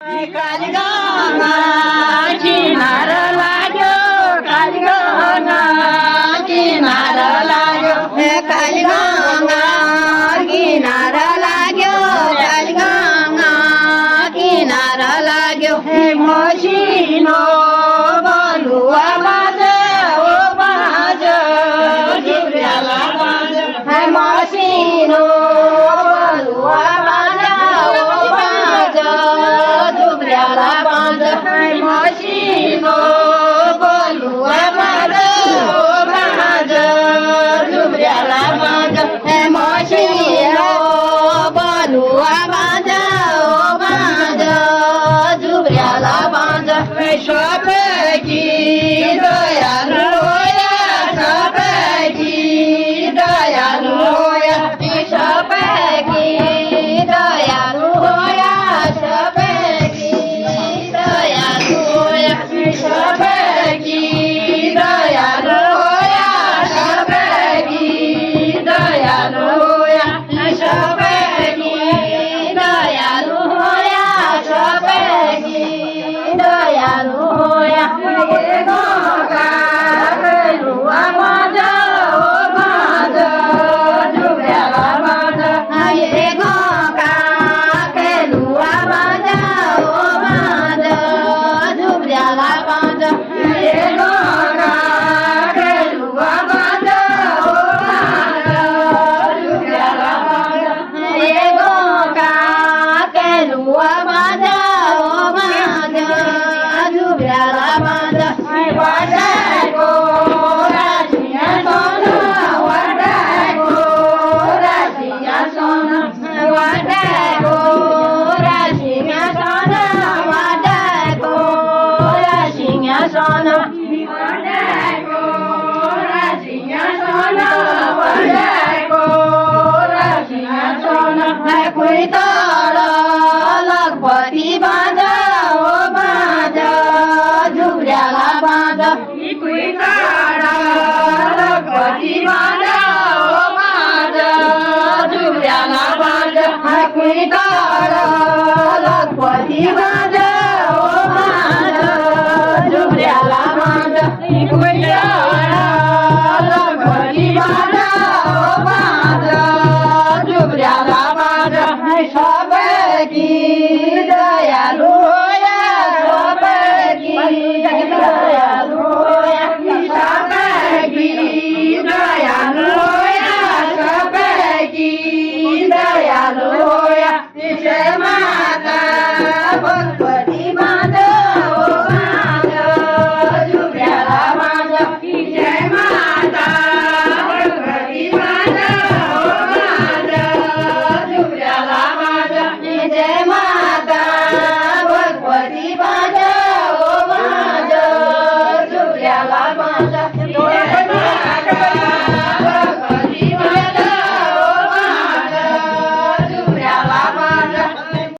कालिगंगा किनार लाग्यो कालिगंगा किनार लाग्यो कालिगंगा किनार लाग्यो कालिगंगा किनार लाग्यो मसिनो बलुवा बाजे ओ बाजे जुब्र्याला बाजे मसिनो बलुवा बाजे ओ बाजे जुब्र्याला बाजे मसिनो बलुवा बाजे ओ बाजे जुब्र्याला बाजे मसिनो बलुवा बाजे ओ बाजे जुब्र्याला बाजे सबैकी दयालु होया सबैकी दयालु होया सबैकी दयालु होया सबैकी दयालु होया सबैकी दयालु होया सबैकी दयालु होया सबैकी दयालु होया सबैकी दयालु होया लुवा बाजा ओ बाजा जुब्र्याला बाजा लुवा बाजा ओ बाजा जुब्र्याला बाजा लुवा बाजा ओ बाजा जुब्र्याला बाजा लुवा बाजा ओ बाजा जुब्र्याला बाजा वडाको राजिया सोना वडाको राजिया सोना वडाको राजिया सोना वडाको राजिया सोना वडाको राजिया सोना वडाको राजिया सोना कोही तल लखपति बाजा ओ बाजा जुब्र्याला बाजा कोही तल लखपति बाजा ओ बाजा जुब्र्याला बाजा कोही तल लखपति बाजा